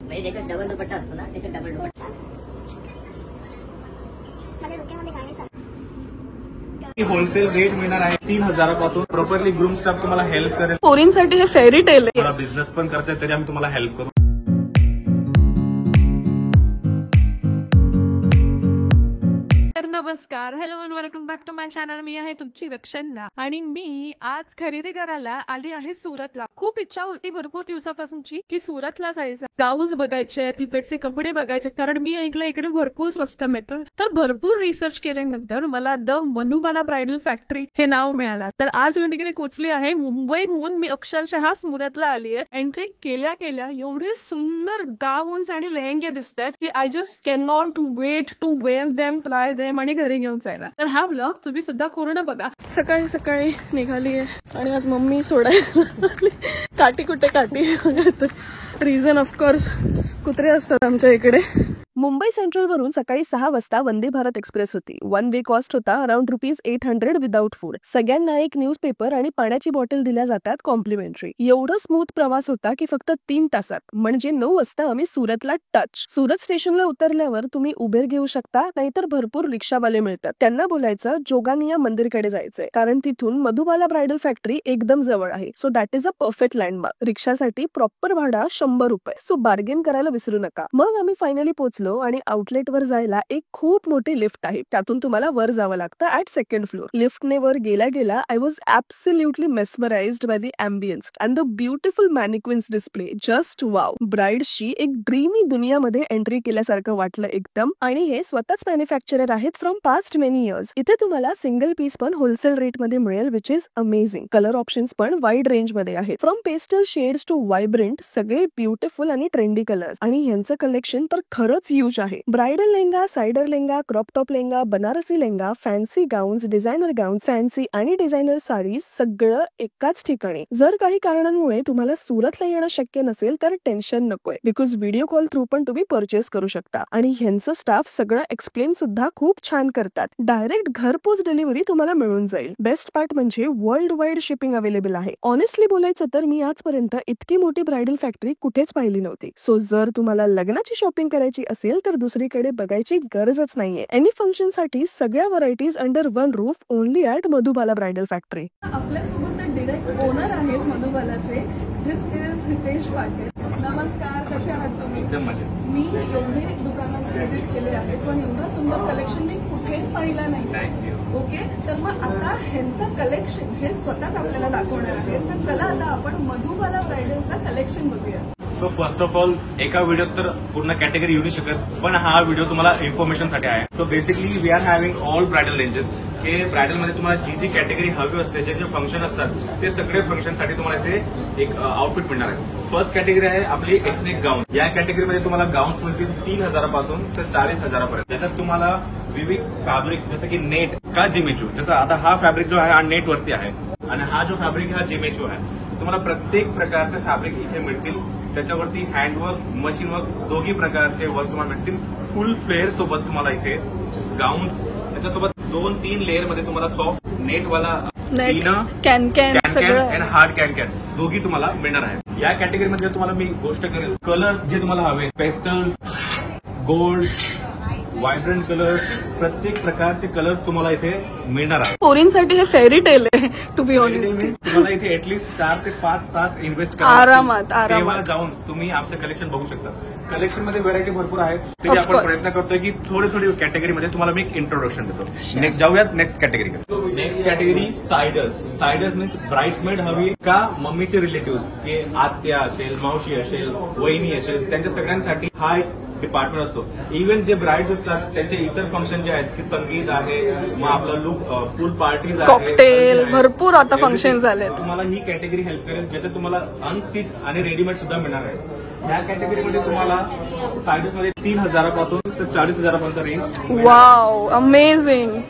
म्हणजे त्याच्यात डबल दुपट्टा असतो ना, त्याच्यात डबल दुपट्टा. होलसेल रेट मिळणार आहे 3000 पासून. प्रॉपरली ग्रूम स्टाफ तुम्हाला हेल्प करेल. पोरींसाठी हे फेरी टेल आहे. तुम्हाला बिझनेस पण करायचा तरी आम्ही तुम्हाला हेल्प करू. नमस्कार, hello and welcome back to my channel. मी आहे तुमची रक्षणा आणि मी आज खरेदी करायला आली आहे सुरतला. खूप इच्छा होती भरपूर दिवसापासूनची की सुरतला जायचं, गाऊज बघायचे, तिकडचे कपडे बघायचे, कारण मी ऐकलं इकडे भरपूर स्वस्त मिळतं. तर भरपूर रिसर्च केल्यानंतर मला द मधुबाला ब्रायडल फॅक्टरी हे नाव मिळालं. तर आज मी तिकडे पोहोचली आहे. मुंबईहून मी अक्षरशः सुरतला आली आहे. एंट्री केल्या केल्या एवढे सुंदर गाऊन्स आणि लेहंगे दिसतात की I just can not wait to wear them, try them आणि घरी घेऊन जायला. तर हा ब्लॉग तुम्ही सुद्धा पूर्ण बघा. सकाळी सकाळी निघाली आहे आणि आज मम्मी सोडायला काठी कुठे काठी. रिझन ऑफकोर्स कुत्रे असतात आमच्या इकडे. मुंबई सेंट्रल वरून सकाळी 6 वाजता वंदे भारत एक्सप्रेस होती. 1 वे कॉस्ट होता अराउंड ₹800 विदाउट फूड. सगळ्यांना एक न्यूजपेपर आणि पाण्याची बॉटल दिल्या जातात कॉम्प्लिमेंटरी. एवढं स्मूथ प्रवास होता की फक्त 3 तासात म्हणजे 9 वाजता आम्ही सुरतला टच. सुरत स्टेशनला उतरल्यावर तुम्ही उबेर घेऊ शकता, नाहीतर भरपूर रिक्षावाले मिळतात. त्यांना बोलायचं जोगानिया मंदिरकडे जायचंय, कारण तिथून मधुबाला ब्रायडल फॅक्टरी एकदम जवळ आहे. So that is a perfect landmark. रिक्षासाठी प्रॉपर भाडा ₹100. सो बार्गेन करायला विसरू नका. मग आम्ही फायनली पोहोचलो आणि आउटलेट वर जायला एक खूप मोठी लिफ्ट आहे. त्यातून तुम्हाला वर जावं लागतं ऍट 2nd फ्लोर. लिफ्टने वर गेल्या गेला I was absolutely mesmerised by the ambience and the beautiful mannequins display. Just wow. ब्राइड्सची एक ड्रीमी दुनियामध्ये एंट्री केल्यासारखं वाटलं एकदम. आणि हे स्वतःच मॅन्युफॅक्चरर आहेत फ्रॉम पास्ट मेनी इयर्स. इथे तुम्हाला सिंगल पीस पण होलसेल रेट मध्ये मिळेल, which is amazing. Colour options पण वाईड रेंज मध्ये आहेत, from pastel shades to vibrant. सगळे ब्युटिफुल आणि ट्रेंडी कलर्स. आणि यांचं कलेक्शन तर खरंच ह्यूज आहे. Bridal lehenga, sider lehenga, crop top lehenga, Banarasi lehenga, fancy gowns, designer gowns, fancy आणि डिझायनर साडीज सगळं एकाच ठिकाणी. जर काही कारणांमुळे तुम्हाला सुरतला येणं शक्य नसेल तर टेन्शन नकोय, बिकॉज व्हिडिओ कॉल थ्रू पण तुम्ही परचेस करू शकता. आणि ह्यांचं स्टाफ सगळं एक्सप्लेन सुद्धा खूप छान करतात. डायरेक्ट घरपोच डिलिव्हरी तुम्हाला मिळून जाईल. बेस्ट पार्ट म्हणजे वर्ल्ड वाईड शिपिंग अवेलेबल आहे. ऑनेस्टली बोलायचं तर मी आजपर्यंत इतकी मोठी ब्रायडल फॅक्टरी कुठेच पाहिली नव्हती. सो जर तुम्हाला लग्नाची शॉपिंग करायची असेल तर दुसरीकडे बघायची गरजच नाहीये. एनी फंक्शन साठी सगळ्या varieties under one roof only at Madhubala bridal factory. आपल्यासोबत डिरेक्ट ओनर आहेत मधुबालाचे. दिस इज हितेश पाटील. नमस्कार, कसे आहात तुम्ही? एकदम मजेत. मी एवढे दुकानात व्हिजिट केले आहेत पण एवढं सुंदर कलेक्शन मी कुठेच पाहिलं नाही. ओके, तर मग आता ह्यांचं कलेक्शन हे स्वतःच आपल्याला दाखवणार आहेत. तर चला आता आपण मधुबाला ब्रायडलचा कलेक्शन बघूया. सो फर्स्ट ऑफ ऑल एका व्हिडिओत तर पूर्ण कॅटेगरी येऊ नाही शकत, पण हा व्हिडिओ तुम्हाला इन्फॉर्मेशन साठी आहे. So basically we are having all bridal ranges. हे ब्रायडल मध्ये तुम्हाला जी कॅटेगरी हवी असते, जे फंक्शन असतात ते सगळे फंक्शन साठी तुम्हाला इथे एक आउटफिट मिळणार आहे. फर्स्ट कॅटेगरी आहे आपली एथनिक गाऊन. या कॅटेगरीमध्ये तुम्हाला गाऊन्स मिळतील 3000 पासून तर 40,000 पर्यंत. त्याच्यात तुम्हाला विविध फॅब्रिक जसं की नेट का जिमेचू, जसं आता हा फॅब्रिक जो आहे हा नेट वरती आहे आणि हा जो फॅब्रिक हा जिमेचू आहे. तुम्हाला प्रत्येक प्रकारचे फॅब्रिक इथे मिळतील. त्याच्यावरती हँडवर्क, मशीन वर्क दोन्ही प्रकारचे वर्क तुम्हाला मिळतील. फुल फ्लेअर सोबत तुम्हाला इथे गाऊन्स, त्याच्यासोबत 2-3 लेअर मध्ये तुम्हाला सॉफ्ट नेटवाला कॅन आणि हार्ड कॅन दोघी तुम्हाला मिळणार आहे. या कॅटेगरीमध्ये तुम्हाला मी गोष्ट करेल, कलर्स जे तुम्हाला हवे, पेस्टल्स, गोल्ड, व्हायब्रंट कलर्स, प्रत्येक प्रकारचे कलर्स तुम्हाला इथे मिळणार आहे. पोरींसाठी हे फेरी टेल आहे टू बी ऑनेस्ट. तुम्हाला इथे ऍटलीस्ट 4 ते 5 तास इन्व्हेस्ट करा आरामात जाऊन तुम्ही आमचं कलेक्शन बघू शकता. कलेक्शन मध्ये व्हरायटी भरपूर आहेत. ते आपण प्रयत्न करतोय की थोडी कॅटेगरीमध्ये तुम्हाला मी एक इंट्रोडक्शन देतो. नेक्स्ट जाऊयात नेक्स्ट कॅटेगरीकडे. Next category siders. Siders means bridesmaid हवी का मम्मीचे रिलेटिव्ह, की आत्या असेल, मावशी असेल, वहिनी असेल, त्यांच्या सगळ्यांसाठी हा एक डिपार्टमेंट असतो. इव्हन जे ब्राइड्स असतात त्यांचे इतर फंक्शन जे आहेत की संगीत आहे, मग आपलं लुक, पूल पार्टीज आहे, कॉकटेल, भरपूर आता फंक्शन झाले. तुम्हाला ही कॅटेगरी हेल्प करेल, ज्याच्यात तुम्हाला अनस्टिच आणि रेडीमेड सुद्धा मिळणार आहे. या कॅटेगरीमध्ये तुम्हाला सायडर्स मध्ये 3000 पासून तर 40,000 पर्यंत रेंज. Wow, amazing.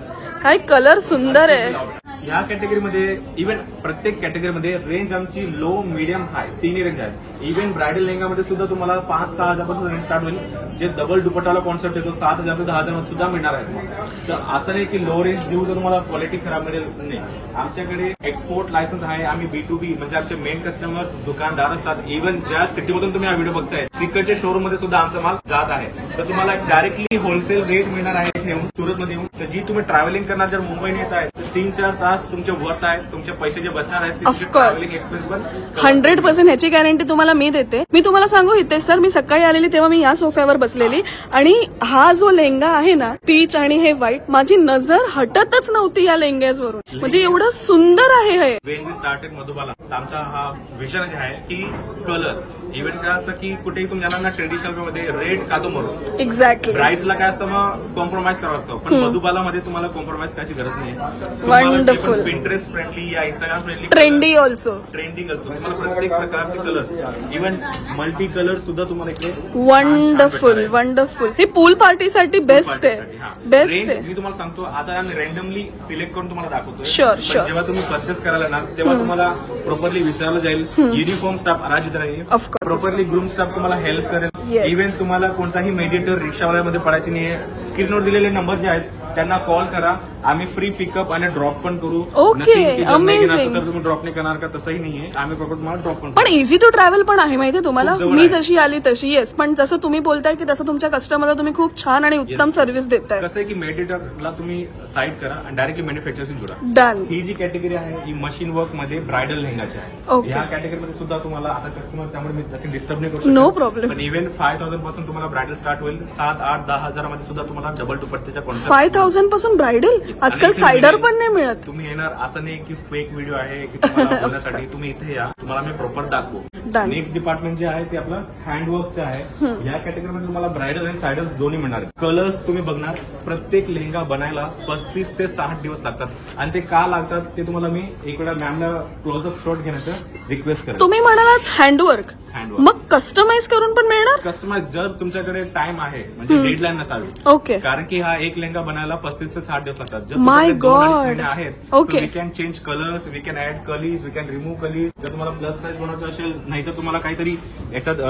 काय कलर सुंदर आहे. या कॅटेगरीमध्ये इव्हन प्रत्येक कॅटेगरीमध्ये रेंज आमची लो, मीडियम, हाय 3 रेंज आहेत. इव्हन ब्रायडल लेहंगामध्ये सुद्धा तुम्हाला 5-6 हजारपासून रेंज स्टार्ट होईल. जे डबल दुपट्टाला कॉन्सेप्ट येतो 7,000 ते 10,000 मध्ये सुद्धा मिळणार आहे तुम्हाला. तर असं नाही की लो रेंज देऊ तर तुम्हाला क्वालिटी खराब मिळेल नाही. आमच्याकडे एक्सपोर्ट लायसन्स आहे. आम्ही B2B म्हणजे आमचे मेन कस्टमर्स दुकानदार असतात. इव्हन ज्या सिटीमधून तुम्ही हा व्हिडिओ बघताय तिकडच्या शोरूम मध्ये सुद्धा आमचा माल जात आहे. तर तुम्हाला डायरेक्टली होलसेल रेट मिळणार आहे इथे येऊन सुरतमध्ये येऊन. तर जी तुम्ही ट्रॅव्हलिंग करणार जर मुंबईने येत आहे तर 3-4 तास तुमचे वर्थ आहे. तुमचे पैसे जे बसणार आहेत Of course. ट्रॅव्हलिंग एक्सपेन्स पण 100% ह्याची गॅरंटी तुम्हाला मी देते. मी तुम्हाला सांगू हितेश सर, मी सकाळी आलेली तेव्हा मी या सोफ्यावर बसलेली आणि हा जो लेहंगा आहे ना पीच आणि हे व्हाईट, माझी नजर हटतच नव्हती या लेहंग्यावरून. म्हणजे एवढं सुंदर आहे हे. वेन वी स्टार्टेड मधुबाला आमचा हा विषय जे आहे की कलर्स इव्हन काय असतं की कुठेही तुम्ही जाणार ना ट्रेडिशनल मध्ये रेड कादो म्हणून एक्झॅक्टली. ब्राईड्सला काय असतं मग कॉम्प्रोमाइज करावं लागतं. पण मधुबालामध्ये तुम्हाला कॉम्प्रोमाइज करायची गरज नाही. Wonderful. पिंटरेस्ट फ्रेंडली या Instagram friendly trendy also. Trending असतो तुम्हाला प्रत्येक प्रकारचे कलर्स इव्हन मल्टी कलर सुद्धा तुम्हाला इकडे वंडरफुल वंडरफुल. हे पूल पार्टीसाठी बेस्ट आहे. बेस्ट आहे. मी तुम्हाला सांगतो आता आम्ही रँडमली सिलेक्ट करून तुम्हाला दाखवतो. Sure, पण sure. जेव्हा तुम्ही परचेस करायला ना तेव्हा तुम्हाला प्रॉपरली विचारलं जाईल. युनिफॉर्म स्टाफ अराजित राहील. Of course. Properly groom staff तुम्हाला हेल्प करेल. Yes. इव्हन तुम्हाला कोणताही मेडिएटर रिक्षावाल्यामध्ये पडायची नाहीये. स्क्रीनवर दिलेले नंबर जे आहेत त्यांना कॉल करा. आम्ही फ्री पिकअप आणि ड्रॉप पण करू. Okay, Nothing की जर नाही घेणार तर amazing. सर तुम्ही ड्रॉप नाही करणार का तसंही नाहीये. आम्ही प्रॉपर तुम्हाला ड्रॉप पण पण इझी टू ट्रॅव्हल पण आहे माहितीये तुम्हाला. खूप जवळ मी आहे. जशी आली तशी येस. पण जसं तुम्ही बोलताय की तसं तुमच्या कस्टमरला तुम्ही खूप छान आणि उत्तम Yes. सर्व्हिस देताय. कसं आहे की मेडिएटरला तुम्ही साईड करा आणि डायरेक्टली मॅन्युफॅक्चरशी जुडा. डन. ही जी कॅटेगरी आहे ही मशीन वर्क मध्ये ब्रायडल लेहंगाची आहे. Okay. या कॅटेगरीमध्ये सुद्धा तुम्हाला आता कस्टमर त्यामुळे मी तसे डिस्टर्ब नाही करू No problem. पण इव्हन 5,000 पासून तुम्हाला ब्रायडल स्टार्ट होईल. 7-8-10,000 मध्ये सुद्धा तुम्हाला डबल दुपट्ट्याच्या कॉन्सेप्ट 5,000 पासून ब्रायडल. आजकाल आणि सायडर पण नाही मिळत. तुम्ही येणार असं नाही की फेक व्हिडिओ आहे की तुम्हाला बोलण्यासाठी. तुम्ही इथे या तुम्हाला मी प्रॉपर दाखवू. Done. नेक्स्ट डिपार्टमेंट जे आहे ते आपलं हँडवर्कचं आहे. या कॅटेगरीमध्ये तुम्हाला ब्रायडल आणि सायडल दोन्ही मिळणार. कलर्स तुम्ही बघणार प्रत्येक लेहंगा बनायला 35 ते 60 दिवस लागतात आणि ते का लागतात ते तुम्हाला मी एक वेळा मॅमला क्लोजअप शॉट घेण्याचं रिक्वेस्ट करेन. तुम्ही म्हणालात हँडवर्क, हँडवर्क मग कस्टमाइज करून पण मिळणार. कस्टमाइज जर तुमच्याकडे टाइम आहे म्हणजे डेडलाईन नसावी. ओके. कारण की हा एक लेहंगा बनायला 35 ते 60 दिवस लागतात. जर My तुमच्याकडे 2-2.5 God. महिने आहेत Okay. We can change colours, we can add कलीज, वी कॅन रिमूव्ह कलीज. जर तुम्हाला प्लस साईज बनवायचं असेल नाही तर तुम्हाला काहीतरी याच्यात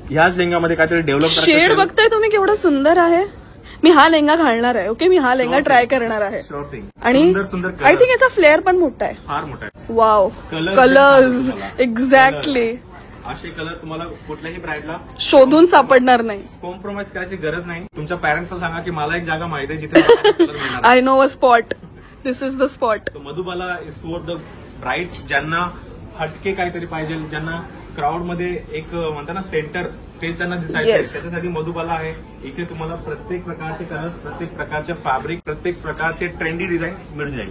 ह्याच लेहंगामध्ये काहीतरी डेव्हलप शेड बघताय तुम्ही केवढा सुंदर आहे. मी हा लेहंगा घालणार आहे. ओके, मी हा लेहंगा ट्राय करणार आहे. शॉर्ट थिंग आणि सुंदर सुंदर आय थिंक याचा फ्लेअर पण मोठा आहे. फार मोठा आहे. वाव. Colours कलर्स पण सांगतो एक्झॅक्टली. असे कलर तुम्हाला कुठल्याही ब्राईडला शोधून सापडणार नाही. कॉम्प्रोमाइज करायची गरज नाही. तुमच्या पॅरेंट्सला सांगा की मला एक जागा माहिती आहे जिथे कलर मिळणार. I know a spot. This is the spot. So, Madhubala is for the brides ज्यांना हटके काहीतरी पाहिजे, ज्यांना क्राऊड मध्ये एक म्हणतात ना सेंटर स्टेज त्यांना दिसायचं आहे. Yes. त्याच्यासाठी मधुबाला आहे. इथे तुम्हाला प्रत्येक प्रकारचे कलर्स, प्रत्येक प्रकारचे फॅब्रिक, प्रत्येक प्रकारचे ट्रेंडी डिझाईन मिळून जाईल.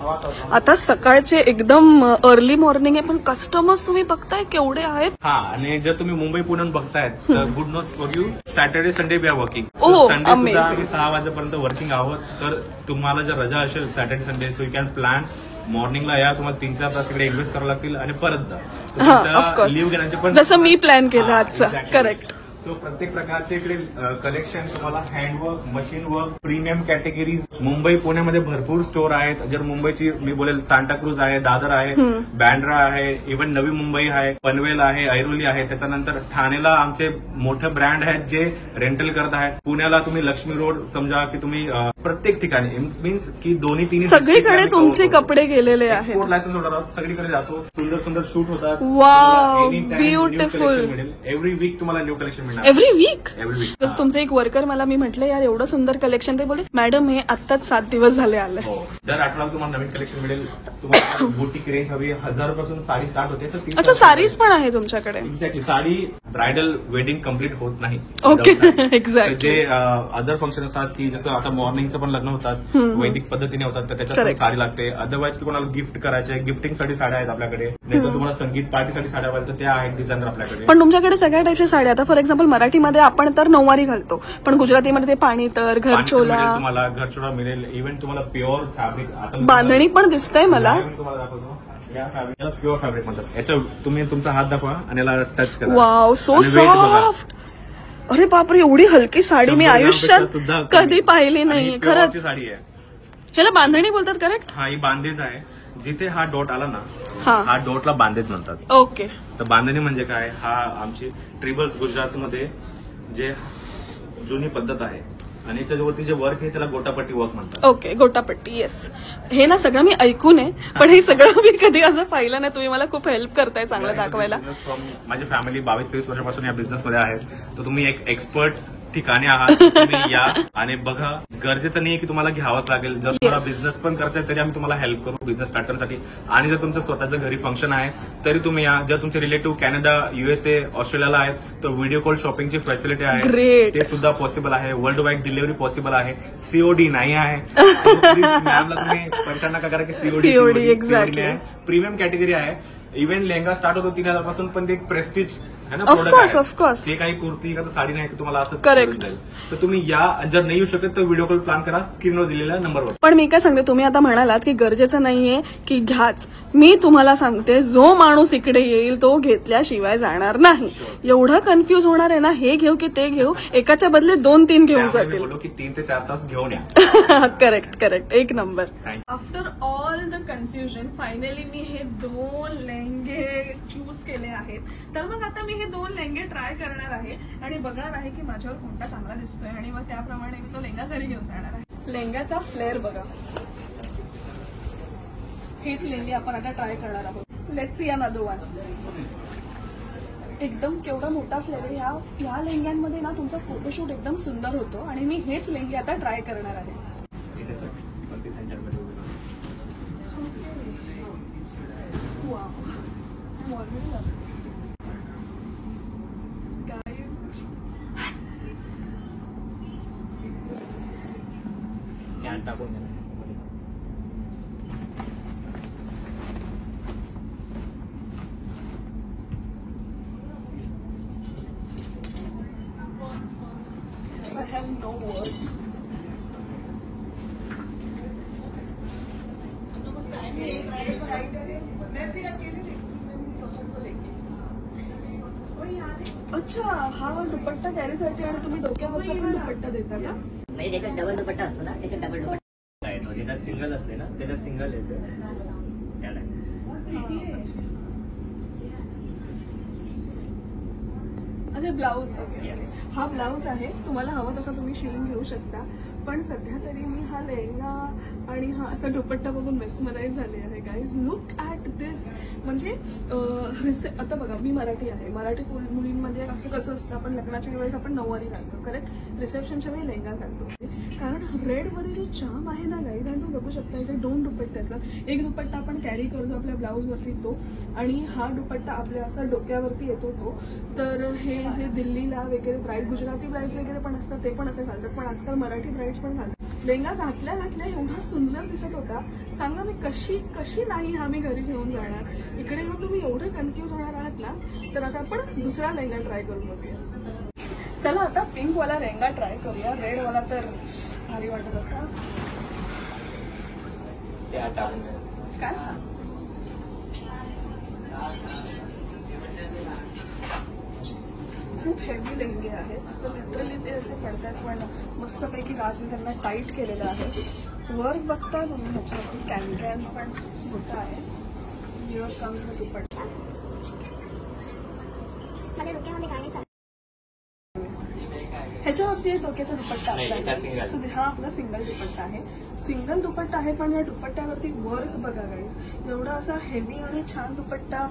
आता सकाळचे एकदम अर्ली मॉर्निंग आहे पण कस्टमर्स तुम्ही बघताय केवढे आहेत. हा आणि जर तुम्ही मुंबई पुण्याहून बघतायत तर good news for you. Saturday Sunday we are working. Oh, Sunday सुद्धा amazing. आम्ही 6 वाजेपर्यंत वर्किंग आहोत. तर तुम्हाला जर रजा असेल Saturday Sunday so you can plan मॉर्निंगला या. तुम्हाला 3-4 तास तिकडे इन्व्हेस्ट करावं लागतील आणि परत जा. हा, ऑफकोर्स. लिव्ह घेण्याचे पण जसं मी प्लॅन केलं आजचं. करेक्ट. सो प्रत्येक प्रकारचे इकडे कलेक्शन तुम्हाला handwork, machine work, premium categories Mumbai पुण्यामध्ये भरपूर स्टोर आहेत. जर मुंबईची मी बोलेल सांताक्रूज आहे, दादर आहे, बँड्रा आहे, इव्हन नवी मुंबई आहे, पनवेल आहे, ऐरोली आहे. त्याच्यानंतर ठाणेला आमचे मोठे ब्रँड आहेत जे रेंटल करत आहेत. पुण्याला तुम्ही लक्ष्मी रोड समजा की तुम्ही प्रत्येक ठिकाणी मीन्स की दोन्ही तिन्ही सगळीकडे तुमचे कपडे गेलेले आहेत. एक्सपोर्ट लायसन्स होणार आहोत. सगळीकडे जातो. सुंदर सुंदर शूट होतात. Wow, Anytime new beautiful. collection मिळेल. एव्हरी वीक तुम्हाला न्यू कलेक्शन मिळणार. Every week. Every week. जसं तुमचे एक वर्कर मला मी म्हटलं यार एवढं सुंदर कलेक्शन. ते बोलले मॅडम हे आत्ताच 7 दिवस झाले आलंय. हो. दर आठवड्याला तुम्हाला नवीन कलेक्शन मिळेल. तुम्हाला बुटीक रेंज हवी 1000 पासून साडी स्टार्ट होते. तर अच्छा, साडीज पण आहे तुमच्याकडे. Exactly. Sari bridal wedding complete होत नाही. ओके. तर एक्झॅक्टली. जे अदर फंक्शन असतात की जसं आता मॉर्निंगचं पण लग्न होतात वैदिक पद्धतीने होतात तर त्याच्यात पण Correct. साडी लागते. अदरवाईज कोणाला गिफ्ट करायचे गिफ्टिंगसाठी साड्या आहेत आपल्याकडे. नाही तर तुम्हाला संगीत पार्टीसाठी साड्या पाहिजे तर त्या आहेत डिझायनर आपल्याकडे. पण तुमच्याकडे सगळ्या टाईपच्या साड्या. आता फॉर एक्झाम्पल मराठीमध्ये आपण तर नऊवारी घालतो पण गुजरातीमध्ये ते पाणीतर, पाणी मिळेल घरचोला, तुम्हाला, घरचोला मिळेल. इव्हन तुम्हाला प्युअर फॅब्रिक आता बांधणी पण दिसतंय मला. मी तुम्हाला दाखवतो. या फॅब्रिकला प्युअर फॅब्रिक म्हणतात. याच्या तुम्ही तुमचा हात दाखवा आणि याला टच करा. वाव, सो आणि weight बघा. सॉफ्ट. अरे बापरे, एवढी हलकी साडी मी 100 आयुष्यात ग्रामपेक्षा सुद्धा कधी पाहिली आणि नाही. ही प्युअरची खरंच. साडी आहे. ह्याला बांधणी बोलतात करेक्ट. हा ही बांधेज आहे. जिथे हा डॉट आला ना हा. हा डॉटला बांधेज म्हणतात. ओके. तर बांधणी म्हणजे काय, हा आमची ट्रिबल्स गुजरातमध्ये जे जुनी पद्धत आहे आणि याच्यावरती जे वर्क आहे त्याला गोटापट्टी वर्क म्हणतात. ओके, गोटापट्टी. येस, हे ना सगळं मी ऐकून आहे, पण हे सगळं मी कधी असं पाहिलं नाही. तुम्ही मला खूप हेल्प करताय चांगलं दाखवायला. माझी फॅमिली 22-23 वर्षापासून या बिझनेस मध्ये आहे, तर तुम्ही एक एक्सपर्ट ठिकाणी आहात. तुम्ही या आणि बघा. गरजेचं नाही की तुम्हाला घ्यावंच लागेल. जर तुम्हाला बिझनेस पण करायचा तरी आम्ही तुम्हाला हेल्प करू बिझनेस स्टार्ट करण्यासाठी. आणि जर तुमचं स्वतःचं घरी फंक्शन आहे तरी तुम्ही या. जर तुमचे रिलेटिव्ह कॅनडा, USA, ऑस्ट्रेलियाला आहेत तर व्हिडिओ कॉल शॉपिंगची फॅसिलिटी आहे, Great. ते सुद्धा पॉसिबल आहे. वर्ल्ड वाईड डिलिव्हरी पॉसिबल आहे. COD नाही आहे. मॅमला तुम्ही परेशान नका करा की COD exactly. आहे. प्रीमियम कॅटेगरी आहे. इव्हन लेहंगा स्टार्ट होतो 3000 पासून, पण ते एक प्रेस्टिज है ना Of प्रोडक्ट course. आहे. ते काही कुर्ती का साडी नाही की तुम्हाला असं Correct. जाईल. तर तुम्ही या. जर नाही येऊ शकत तर व्हिडिओ कॉल प्लॅन करा स्क्रीनवर दिलेल्या नंबरवर. पण मी काय सांगते, तुम्ही आता म्हणालात की गरजेचं नाहीये की घ्याच. मी तुम्हाला सांगते, जो माणूस इकडे येईल तो घेतल्याशिवाय जाणार नाही. एवढं कन्फ्युज होणार आहे ना, हे घेऊ की ते घेऊ, एकाच्या बदले 2-3 घेऊन त्यामुळे मी जातील. बोललो की 3 ते 4 तास घेऊन या. करेक्ट, एक नंबर. Thank after all the confusion finally मी हे 2 लेहंगे चूज केले आहेत. तर मग आता मी हे 2 लेहंगे ट्राय करणार आहे आणि बघणार आहे की माझ्यावर कोणता चांगला दिसतोय आणि मग त्याप्रमाणे मी तो लेहंगा घरी घेऊन जाणार आहे. लेहंग्याचा फ्लेअर बघा, हेच लेहंगे आपण आता ट्राय करणार आहोत. Let's see another one. एकदम केवढा मोठा फ्लेअर आहे. ह्या लेहंग्यांमध्ये ना तुमचा फोटोशूट एकदम सुंदर होतो आणि मी हेच लेहंगे आता ट्राय करणार आहे. I have no words. अच्छा, हा दुपट्टा कॅरीसाठी आणि तुम्ही डोक्यावरचा पण दुपट्टा देता का? म्हणजे त्याच्यात डबल दुपट्टा असतो ना, त्याच्यात डबल दुपट्टा आहे. ज्याच्यात सिंगल असते ना त्याच्यात सिंगल येते. अच्छा, ब्लाऊज. हा ब्लाऊज आहे. तुम्हाला हवं तसा तुम्ही शिवून घेऊ शकता. पण सध्या तरी मी हा लेहंगा आणि हा असा दुपट्टा बघून मेस्मराइज झाले आहे. गाईज, लुक ॲट दिस. म्हणजे आता बघा, मी मराठी आहे. मराठी मुलींमध्ये असं कसं असतं, आपण लग्नाच्या वेळेस आपण नऊवारी घालतो, करेक्ट. रिसेप्शनच्या वेळी लेहंगा घालतो. कारण रेडमध्ये जो चाम आहे ना गाईज, आणि तुम्ही बघू शकता इथे 2 दुपट्टे असतात. एक दुपट्टा आपण कॅरी करतो आपल्या ब्लाऊजवरती तो, आणि हा दुपट्टा आपल्या असा डोक्यावरती येतो तो. तर हे जे दिल्लीला वगैरे गुजराती ब्राईड्स वगैरे पण असतात ते पण असं घालतात, पण आजकाल मराठी ब्राईड्स पण घालतात. लेहंगा घातल्या एवढा सुंदर दिसत होता. सांगा मी कशी नाही हा मी घरी घेऊन जाणार. इकडे येऊन तुम्ही एवढे कन्फ्युज होणार आहात ना, तर आता आपण दुसरा लेहंगा ट्राय करून बघूया. चला आता पिंक वाला लेहंगा ट्राय करूया. रेड वाला तर भारी वाटत होता. काय खूप हेवी लेहंगे आहेत, तर लिटरली ते असे पडतात. पण मस्तपैकी राजने त्यांना टाईट केलेलं आहे. वर्क बघता तुम्ही ह्याच्यावरती कॅन पण मोठा आहे. हिअर कम्स द दुपट्टा. ह्याच्यावरती डोक्याचा दुपट्टा हा आपला सिंगल दुपट्टा आहे. सिंगल दुपट्टा आहे, पण या दुपट्ट्यावरती वर्क बघा गाईज. एवढा असा हेवी आणि छान दुपट्टा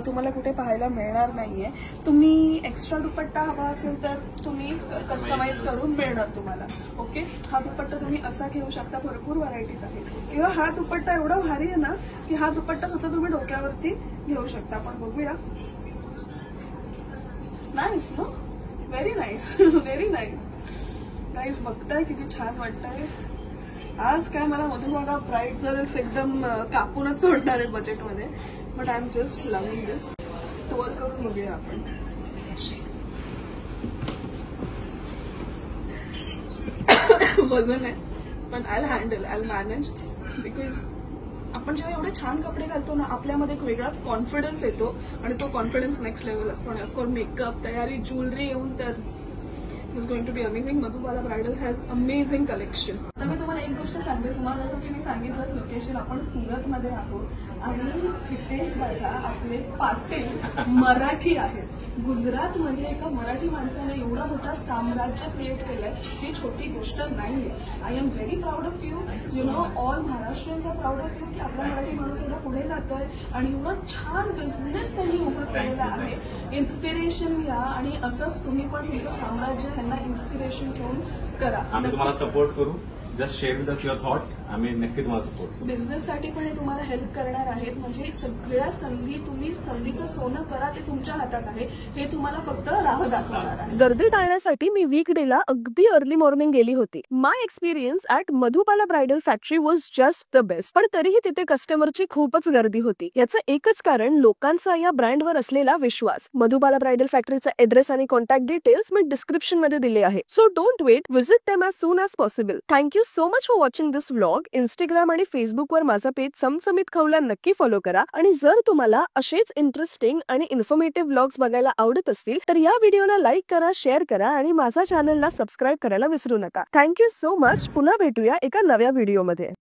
तुम्हाला कुठे पाहायला मिळणार नाहीये. तुम्ही एक्स्ट्रा दुपट्टा हवा असेल तर तुम्ही कस्टमाइज करून मिळणार तुम्हाला. ओके, हा दुपट्टा तुम्ही असा घेऊ शकता. भरपूर व्हरायटीज आहेत. किंवा हा दुपट्टा एवढा भारी आहे ना की हा दुपट्टा सुद्धा तुम्ही डोक्यावरती घेऊ शकता. आपण बघूया. Nice no, very nice, very nice. Guys बघताय किती छान वाटतंय. आज काय मला मधुबाला ब्राईड्स एकदम कापूनच सोडणार आहे बजेटमध्ये. But I am just loving this. टोर करून बघूया आपण. वजन आहे पण I handle, I manage. Because आपण जेव्हा एवढे छान कपडे घालतो ना, आपल्यामध्ये एक वेगळाच कॉन्फिडन्स येतो आणि तो कॉन्फिडन्स नेक्स्ट लेवल असतो. आणि ऑफकोर्स मेकअप, तयारी, ज्वेलरी येऊन तर this is going to be amazing. Madhubala bridals has amazing collection. आता मी तुम्हाला एक गोष्ट सांगते तुम्हाला, जसं की मी सांगितलंच लोकेशन, आपण सुरतमध्ये आहोत आणि हितेश दादा आपले पाटील मराठी आहेत. गुजरातमध्ये एका मराठी माणसाने एवढा मोठा साम्राज्य क्रिएट केलंय, ही छोटी गोष्ट नाहीये. I am very proud of you. You know all Maharashtrians are proud of you की आपला मराठी माणूस एवढा पुढे जातोय आणि एवढा छान बिझनेस त्यांनी उभं केलेला आहे. इन्स्पिरेशन घ्या आणि असंच तुम्ही पण तुमचं साम्राज्य ह्यांना इन्स्पिरेशन घेऊन करा. आम्ही तुम्हाला सपोर्ट करू. Just share with us your thought. आम्ही नक्की तुम्हाला सपोर्ट करू. बिझनेससाठी पण हे तुम्हाला हेल्प करणार आहेत. म्हणजे सगळ्या संधी, तुम्ही संधीचं सोनं करा, ते तुमच्या हातात आहे. हे तुम्हाला फक्त राह दाखवणार आहे. गर्दी टाळण्यासाठी मी वीकडेला अगदी अर्ली मॉर्निंग गेली होती. My experience at Madhubala bridal factory was just the best. पण तरीही तिथे कस्टमरची खूपच गर्दी होती. याचं एकच कारण लोकांचा या ब्रँडवर असलेला विश्वास. मधुबाला ब्रायडल फॅक्टरीचा ऍड्रेस आणि कॉन्टॅक्ट डिटेल्स मी डिस्क्रिप्शन मध्ये दिले आहे. So don't wait, visit them as soon as possible. Thank you so much for watching this vlog. Instagram आणि फेसबुकवर माझा पेज चमचमीत खवला नक्की फॉलो करा. आणि जर तुम्हाला असेच इंटरेस्टिंग आणि इन्फॉर्मेटिव्ह व्लॉग्स बघायला आवडत असतील तर या व्हिडिओला लाईक करा, शेअर करा आणि माझ्या चॅनलला सबस्क्राईब करायला विसरू नका. Thank you so much. पुन्हा भेटूया एका नव्या व्हिडिओमध्ये.